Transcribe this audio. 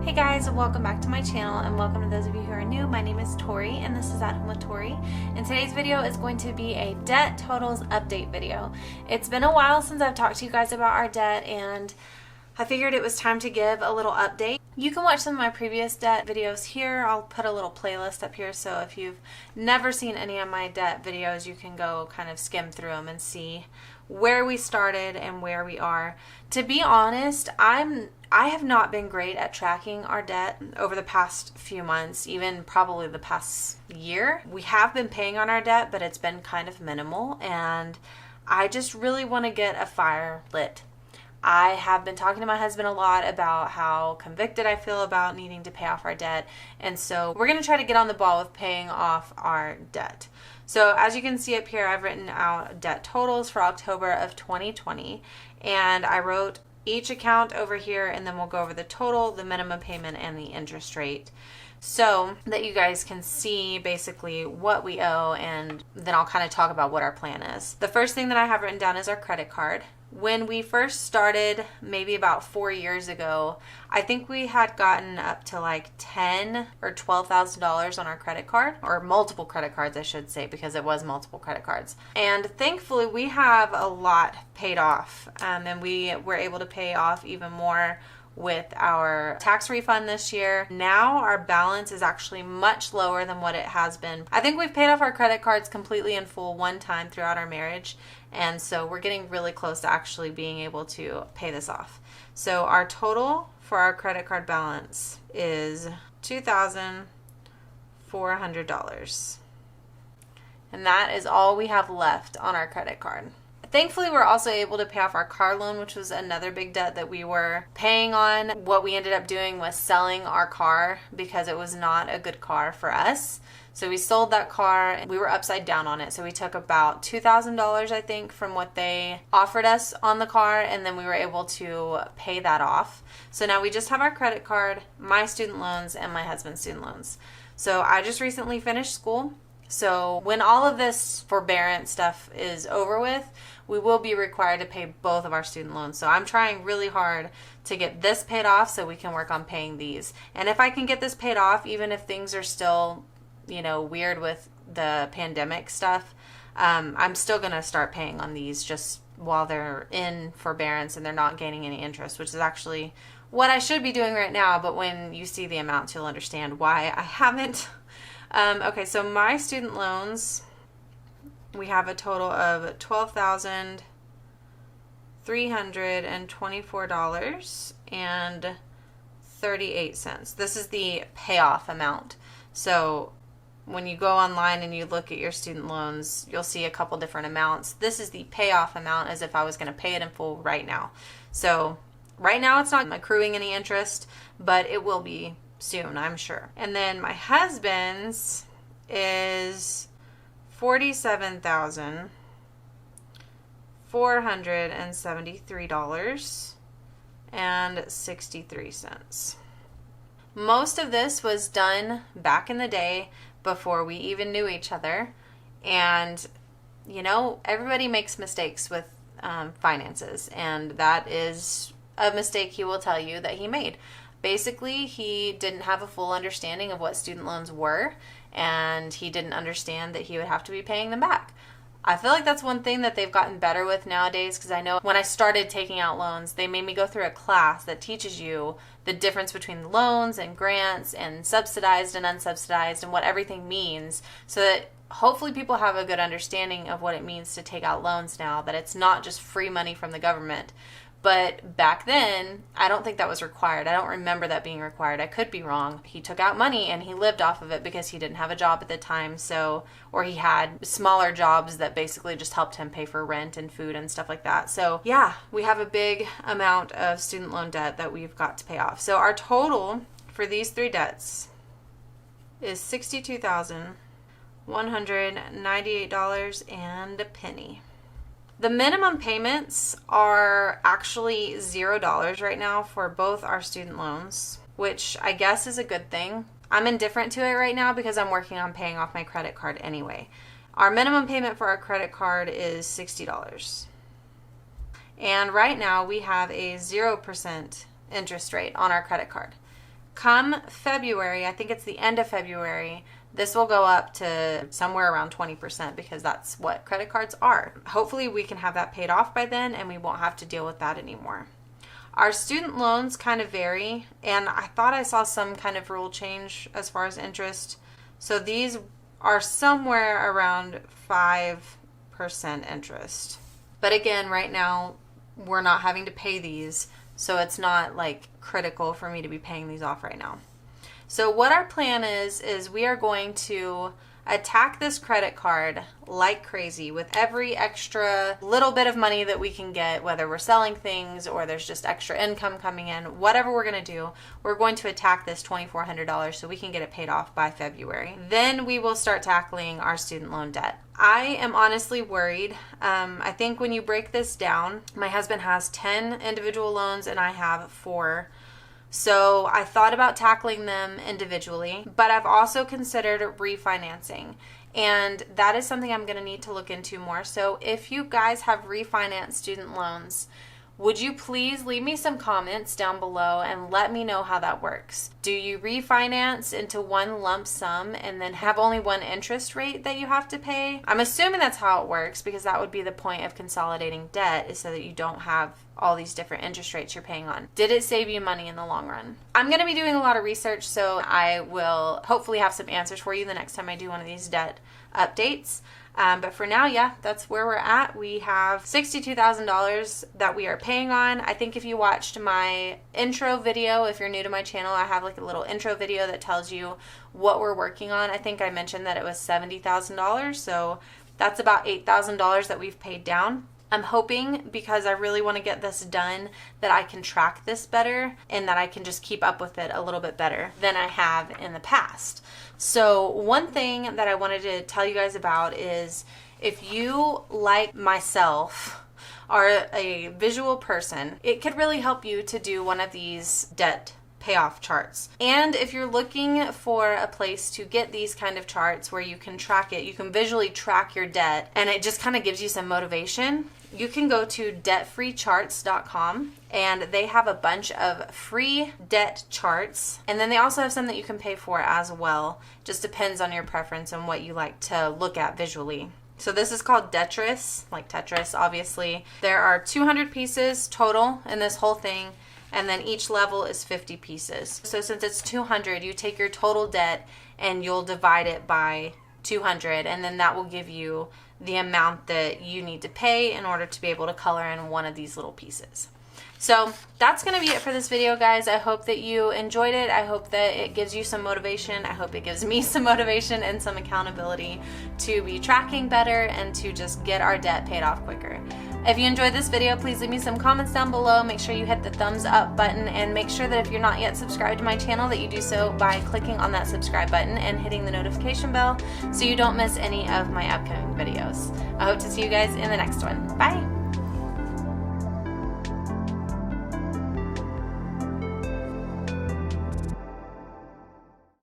Hey guys, welcome back to my channel and welcome to those of you who are new. My name is Tori and this is At Home with Tori. And today's video is going to be a debt totals update video. It's been a while since I've talked to you guys about our debt and I figured it was time to give a little update. You can watch some of my previous debt videos here. I'll put a little playlist up here, so if you've never seen any of my debt videos, you can go kind of skim through them and see where we started and where we are. To be honest, I have not been great at tracking our debt over the past few months, even probably the past year. We have been paying on our debt, but it's been kind of minimal, and I just really want to get a fire lit. I have been talking to my husband a lot about how convicted I feel about needing to pay off our debt, and so we're going to try to get on the ball with paying off our debt. So as you can see up here, I've written out debt totals for October of 2020, and I wrote each account over here, and then we'll go over the total, the minimum payment, and the interest rate, so that you guys can see basically what we owe, and then I'll kind of talk about what our plan is. The first thing that I have written down is our credit card. When we first started, maybe about 4 years ago, I think we had gotten up to like $10,000 or $12,000 on our credit card, or multiple credit cards, I should say, because it was multiple credit cards. And thankfully, we have a lot paid off, and we were able to pay off even more with our tax refund this year. Now our balance is actually much lower than what it has been. I think we've paid off our credit cards completely in full one time throughout our marriage, and so we're getting really close to actually being able to pay this off. So our total for our credit card balance is $2,400, and that is all we have left on our credit card. Thankfully, we're also able to pay off our car loan, which was another big debt that we were paying on. What we ended up doing was selling our car because it was not a good car for us. So we sold that car. We were upside down on it. So we took about $2,000, I think, from what they offered us on the car, and then we were able to pay that off. So now we just have our credit card, my student loans, and my husband's student loans. So I just recently finished school. So when all of this forbearance stuff is over with, we will be required to pay both of our student loans. So I'm trying really hard to get this paid off so we can work on paying these. And if I can get this paid off, even if things are still, weird with the pandemic stuff, I'm still going to start paying on these just while they're in forbearance and they're not gaining any interest, which is actually what I should be doing right now. But when you see the amounts, you'll understand why I haven't. Okay, so my student loans, we have a total of $12,324.38. This is the payoff amount. So when you go online and you look at your student loans, you'll see a couple different amounts. This is the payoff amount, as if I was going to pay it in full right now. So right now it's not accruing any interest, but it will be soon, I'm sure. And then my husband's is $47,473.63. Most of this was done back in the day before we even knew each other. And, everybody makes mistakes with finances, and that is a mistake he will tell you that he made. Basically, he didn't have a full understanding of what student loans were, and he didn't understand that he would have to be paying them back. I feel like that's one thing that they've gotten better with nowadays, because I know when I started taking out loans, they made me go through a class that teaches you the difference between loans and grants and subsidized and unsubsidized and what everything means, so that hopefully people have a good understanding of what it means to take out loans now, that it's not just free money from the government. But back then, I don't think that was required. I don't remember that being required. I could be wrong. He took out money and he lived off of it because he didn't have a job at the time, or he had smaller jobs that basically just helped him pay for rent and food and stuff like that. So yeah, we have a big amount of student loan debt that we've got to pay off. So our total for these three debts is $62,198 and a penny. The minimum payments are actually $0 right now for both our student loans, which I guess is a good thing. I'm indifferent to it right now because I'm working on paying off my credit card anyway. Our minimum payment for our credit card is $60. And right now we have a 0% interest rate on our credit card. Come February, I think it's the end of February, this will go up to somewhere around 20% because that's what credit cards are. Hopefully we can have that paid off by then and we won't have to deal with that anymore. Our student loans kind of vary, and I thought I saw some kind of rule change as far as interest. So these are somewhere around 5% interest. But again, right now we're not having to pay these, so it's not like critical for me to be paying these off right now. So what our plan is we are going to attack this credit card like crazy with every extra little bit of money that we can get, whether we're selling things or there's just extra income coming in, whatever we're going to do, we're going to attack this $2,400 so we can get it paid off by February. Then we will start tackling our student loan debt. I am honestly worried. I think when you break this down, my husband has 10 individual loans and I have 4. So I thought about tackling them individually, but I've also considered refinancing. And that is something I'm going to need to look into more. So if you guys have refinanced student loans, would you please leave me some comments down below and let me know how that works? Do you refinance into one lump sum and then have only one interest rate that you have to pay? I'm assuming that's how it works because that would be the point of consolidating debt, is so that you don't have all these different interest rates you're paying on. Did it save you money in the long run? I'm going to be doing a lot of research, so I will hopefully have some answers for you the next time I do one of these debt updates. But for now, yeah, that's where we're at. We have $62,000 that we are paying on. I think if you watched my intro video, if you're new to my channel, I have like a little intro video that tells you what we're working on. I think I mentioned that it was $70,000. So that's about $8,000 that we've paid down. I'm hoping, because I really want to get this done, that I can track this better and that I can just keep up with it a little bit better than I have in the past. So one thing that I wanted to tell you guys about is, if you, like myself, are a visual person, it could really help you to do one of these debt payoff charts. And if you're looking for a place to get these kind of charts where you can track it, you can visually track your debt, and it just kind of gives you some motivation, you can go to debtfreecharts.com, and they have a bunch of free debt charts, and then they also have some that you can pay for as well. Just depends on your preference and what you like to look at visually. So this is called Tetris, like Tetris, obviously. There are 200 pieces total in this whole thing, and then each level is 50 pieces. So since it's 200, you take your total debt and you'll divide it by 200, and then that will give you the amount that you need to pay in order to be able to color in one of these little pieces. So that's going to be it for this video, guys. I hope that you enjoyed it. I hope that it gives you some motivation. I hope it gives me some motivation and some accountability to be tracking better and to just get our debt paid off quicker. If you enjoyed this video, please leave me some comments down below. Make sure you hit the thumbs up button, and make sure that if you're not yet subscribed to my channel, that you do so by clicking on that subscribe button and hitting the notification bell so you don't miss any of my upcoming videos. I hope to see you guys in the next one. Bye!